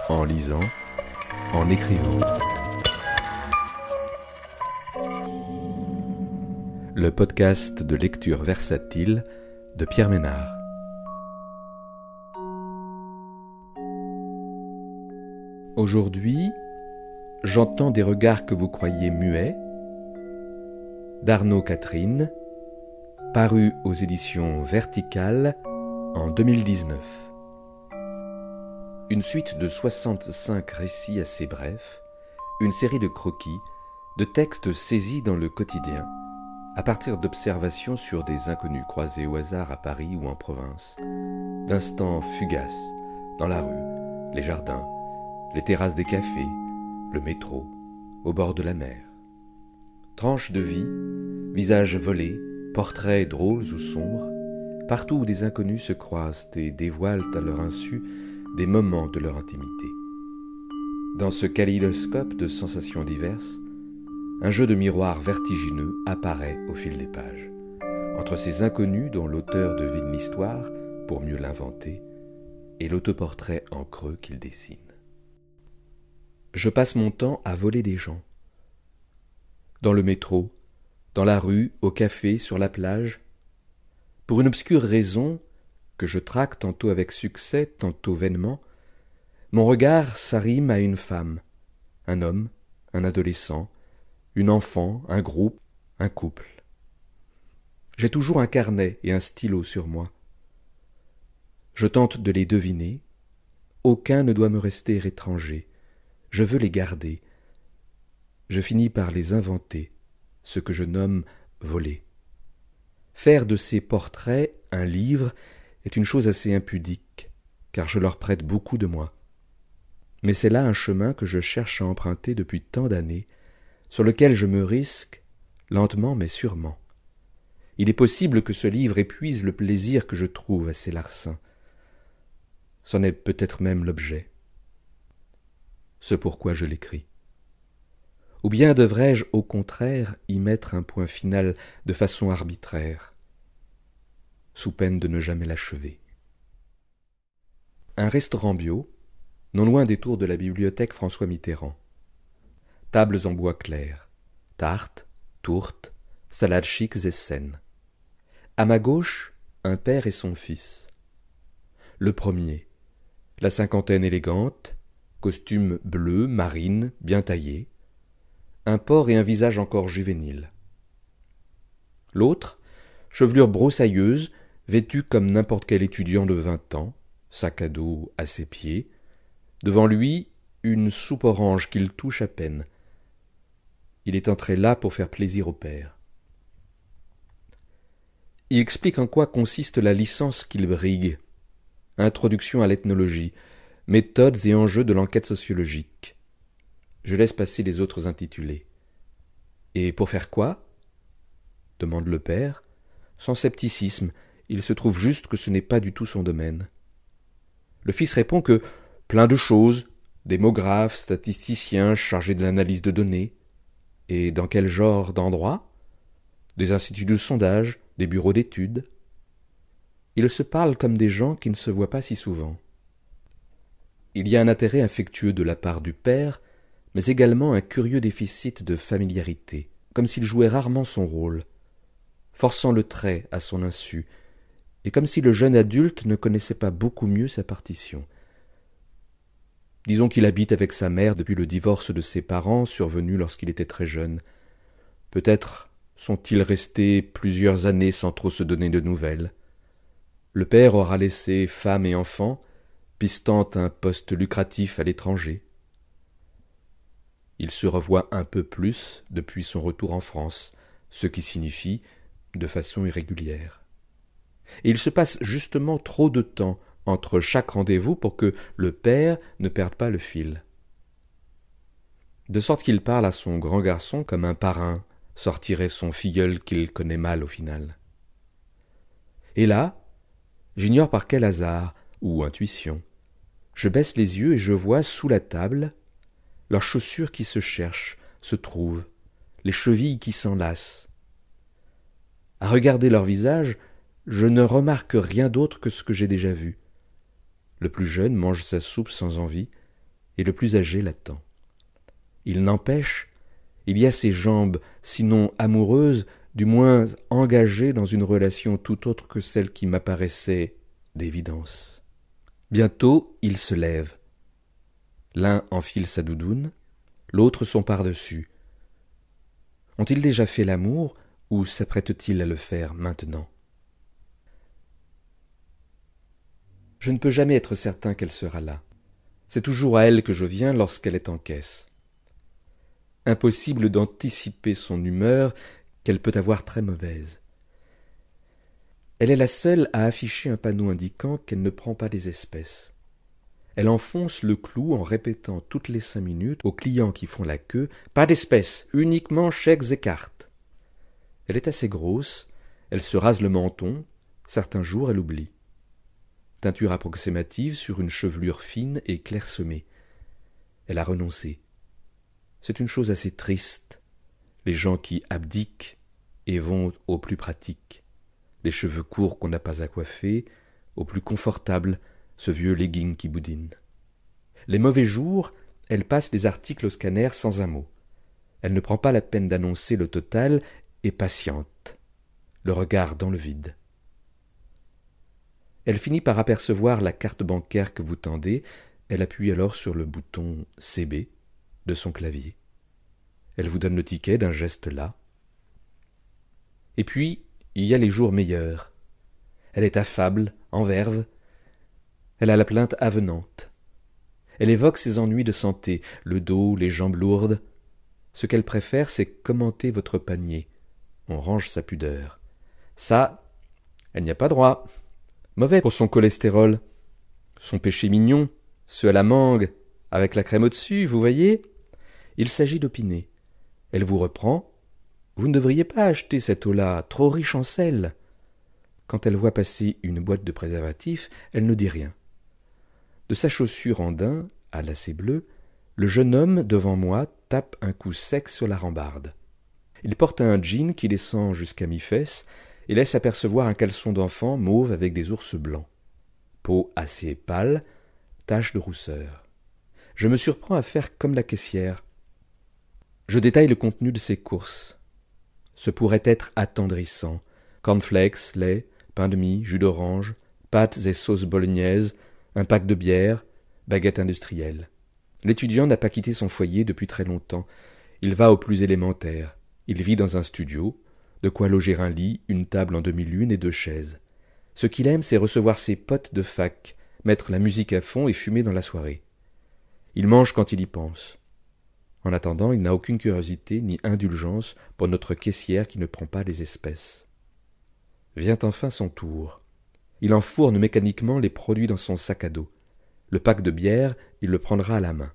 en lisant, en écrivant. Le podcast de lecture versatile de Pierre Ménard. Aujourd'hui, j'entends des regards que vous croyez muets, d'Arnaud Catherine, paru aux éditions Verticales en 2019. Une suite de 65 récits assez brefs, une série de croquis, de textes saisis dans le quotidien, à partir d'observations sur des inconnus croisés au hasard à Paris ou en province, d'instants fugaces, dans la rue, les jardins, les terrasses des cafés, le métro, au bord de la mer. Tranches de vie, visages volés, portraits drôles ou sombres, partout où des inconnus se croisent et dévoilent à leur insu des moments de leur intimité. Dans ce kaléidoscope de sensations diverses, un jeu de miroirs vertigineux apparaît au fil des pages, entre ces inconnus dont l'auteur devine l'histoire pour mieux l'inventer, et l'autoportrait en creux qu'il dessine. Je passe mon temps à voler des gens. Dans le métro, dans la rue, au café, sur la plage, pour une obscure raison que je traque tantôt avec succès, tantôt vainement, mon regard s'arrime à une femme, un homme, un adolescent, une enfant, un groupe, un couple. J'ai toujours un carnet et un stylo sur moi. Je tente de les deviner. Aucun ne doit me rester étranger. Je veux les garder. Je finis par les inventer, ce que je nomme voler. Faire de ces portraits un livre est une chose assez impudique, car je leur prête beaucoup de moi. Mais c'est là un chemin que je cherche à emprunter depuis tant d'années, sur lequel je me risque, lentement mais sûrement. Il est possible que ce livre épuise le plaisir que je trouve à ces larcins. C'en est peut-être même l'objet. Ce pourquoi je l'écris. Ou bien devrais-je, au contraire, y mettre un point final de façon arbitraire, sous peine de ne jamais l'achever. Un restaurant bio, non loin des tours de la bibliothèque François Mitterrand. Tables en bois clair, tartes, tourtes, salades chics et saines. À ma gauche, un père et son fils. Le premier, la cinquantaine élégante, costume bleu, marine, bien taillé, un port et un visage encore juvénile. L'autre, chevelure broussailleuse, vêtu comme n'importe quel étudiant de 20 ans, sac à dos à ses pieds, devant lui, une soupe orange qu'il touche à peine. Il est entré là pour faire plaisir au père. Il explique en quoi consiste la licence qu'il brigue. Introduction à l'ethnologie, méthodes et enjeux de l'enquête sociologique. Je laisse passer les autres intitulés. Et pour faire quoi ? Demande le père, sans scepticisme. Il se trouve juste que ce n'est pas du tout son domaine. Le fils répond que plein de choses, démographes, statisticiens chargés de l'analyse de données. Et dans quel genre d'endroits ? Des instituts de sondage, des bureaux d'études. Ils se parlent comme des gens qui ne se voient pas si souvent. Il y a un intérêt affectueux de la part du père, mais également un curieux déficit de familiarité, comme s'il jouait rarement son rôle, forçant le trait à son insu, et comme si le jeune adulte ne connaissait pas beaucoup mieux sa partition. Disons qu'il habite avec sa mère depuis le divorce de ses parents, survenu lorsqu'il était très jeune. Peut-être sont-ils restés plusieurs années sans trop se donner de nouvelles. Le père aura laissé femme et enfants, pistant un poste lucratif à l'étranger. Il se revoit un peu plus depuis son retour en France, ce qui signifie de façon irrégulière. Et il se passe justement trop de temps entre chaque rendez-vous pour que le père ne perde pas le fil. De sorte qu'il parle à son grand garçon comme un parrain sortirait son filleul qu'il connaît mal au final. Et là, j'ignore par quel hasard, ou intuition, je baisse les yeux et je vois sous la table leurs chaussures qui se cherchent, se trouvent, les chevilles qui s'enlacent. À regarder leur visage, je ne remarque rien d'autre que ce que j'ai déjà vu. Le plus jeune mange sa soupe sans envie, et le plus âgé l'attend. Il n'empêche, il y a ses jambes, sinon amoureuses, du moins engagées dans une relation tout autre que celle qui m'apparaissait d'évidence. Bientôt, il se lève. L'un enfile sa doudoune, l'autre son par-dessus. Ont-ils déjà fait l'amour ou s'apprêtent-ils à le faire maintenant? Je ne peux jamais être certain qu'elle sera là. C'est toujours à elle que je viens lorsqu'elle est en caisse. Impossible d'anticiper son humeur, qu'elle peut avoir très mauvaise. Elle est la seule à afficher un panneau indiquant qu'elle ne prend pas les espèces. Elle enfonce le clou en répétant toutes les 5 minutes aux clients qui font la queue « Pas d'espèces, uniquement chèques et cartes ». Elle est assez grosse, elle se rase le menton, certains jours elle oublie. Teinture approximative sur une chevelure fine et clairsemée. Elle a renoncé. C'est une chose assez triste, les gens qui abdiquent et vont au plus pratique. Les cheveux courts qu'on n'a pas à coiffer, au plus confortable, ce vieux legging qui boudine. Les mauvais jours, elle passe les articles au scanner sans un mot. Elle ne prend pas la peine d'annoncer le total et patiente, le regard dans le vide. Elle finit par apercevoir la carte bancaire que vous tendez, elle appuie alors sur le bouton CB de son clavier. Elle vous donne le ticket d'un geste las. Et puis, il y a les jours meilleurs. Elle est affable, en verve. Elle a la plainte avenante. Elle évoque ses ennuis de santé, le dos, les jambes lourdes. Ce qu'elle préfère, c'est commenter votre panier. On range sa pudeur. Ça, elle n'y a pas droit. Mauvais pour son cholestérol. Son péché mignon, ceux à la mangue, avec la crème au-dessus, vous voyez? Il s'agit d'opiner. Elle vous reprend. Vous ne devriez pas acheter cette eau-là, trop riche en sel. Quand elle voit passer une boîte de préservatifs, elle ne dit rien. De sa chaussure en daim, à lacets bleus, le jeune homme, devant moi, tape un coup sec sur la rambarde. Il porte un jean qui descend jusqu'à mi-fesse et laisse apercevoir un caleçon d'enfant mauve avec des ours blancs. Peau assez pâle, tache de rousseur. Je me surprends à faire comme la caissière. Je détaille le contenu de ses courses. Ce pourrait être attendrissant. Cornflakes, lait, pain de mie, jus d'orange, pâtes et sauces bolognaises, un pack de bière, baguette industrielle. L'étudiant n'a pas quitté son foyer depuis très longtemps. Il va au plus élémentaire. Il vit dans un studio, de quoi loger un lit, une table en demi-lune et 2 chaises. Ce qu'il aime, c'est recevoir ses potes de fac, mettre la musique à fond et fumer dans la soirée. Il mange quand il y pense. En attendant, il n'a aucune curiosité ni indulgence pour notre caissière qui ne prend pas les espèces. Vient enfin son tour. Il enfourne mécaniquement les produits dans son sac à dos. Le pack de bière, il le prendra à la main.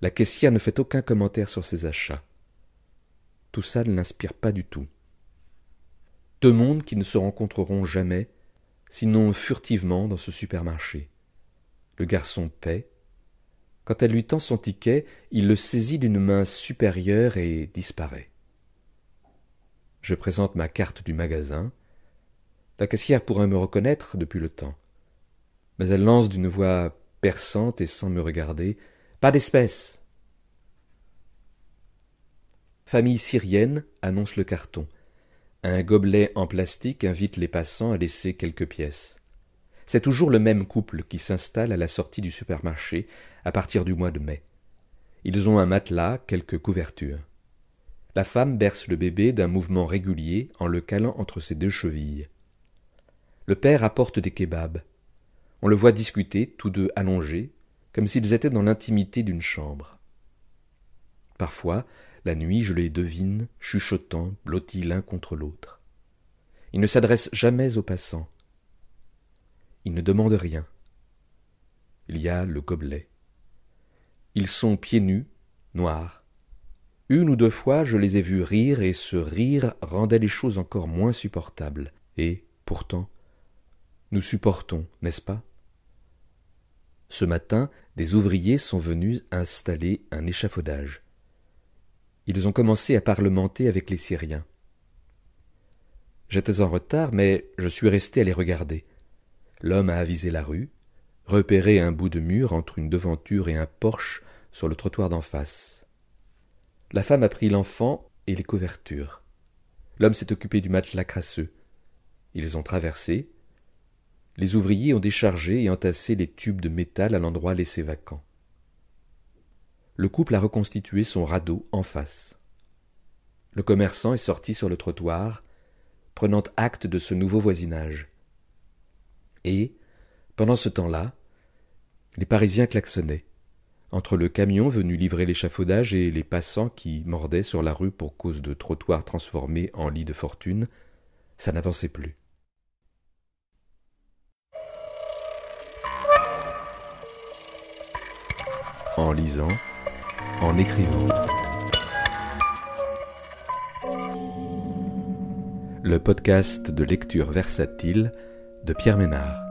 La caissière ne fait aucun commentaire sur ses achats. Tout ça ne l'inspire pas du tout. 2 mondes qui ne se rencontreront jamais, sinon furtivement dans ce supermarché. Le garçon paie. Quand elle lui tend son ticket, il le saisit d'une main supérieure et disparaît. Je présente ma carte du magasin. La caissière pourrait me reconnaître depuis le temps. Mais elle lance d'une voix perçante et sans me regarder « Pas d'espèces !» Famille syrienne, annonce le carton. Un gobelet en plastique invite les passants à laisser quelques pièces. C'est toujours le même couple qui s'installe à la sortie du supermarché à partir du mois de mai. Ils ont un matelas, quelques couvertures. La femme berce le bébé d'un mouvement régulier en le calant entre ses 2 chevilles. Le père apporte des kebabs. On le voit discuter, tous 2 allongés, comme s'ils étaient dans l'intimité d'une chambre. Parfois, la nuit, je les devine, chuchotant, blottis l'un contre l'autre. Ils ne s'adressent jamais aux passants. Ils ne demandent rien. Il y a le gobelet. Ils sont pieds nus, noirs. 1 ou 2 fois, je les ai vus rire, et ce rire rendait les choses encore moins supportables. Et, pourtant, nous supportons, n'est-ce pas? Ce matin, des ouvriers sont venus installer un échafaudage. Ils ont commencé à parlementer avec les Syriens. J'étais en retard, mais je suis resté à les regarder. L'homme a avisé la rue repérer un bout de mur entre une devanture et un porche sur le trottoir d'en face. La femme a pris l'enfant et les couvertures. L'homme s'est occupé du matelas crasseux. Ils ont traversé. Les ouvriers ont déchargé et entassé les tubes de métal à l'endroit laissé vacant. Le couple a reconstitué son radeau en face. Le commerçant est sorti sur le trottoir, prenant acte de ce nouveau voisinage. Et, pendant ce temps-là, les Parisiens klaxonnaient, entre le camion venu livrer l'échafaudage et les passants qui mordaient sur la rue pour cause de trottoirs transformés en lit de fortune, ça n'avançait plus. En lisant, en écrivant. Le podcast de lecture versatile de Pierre Ménard.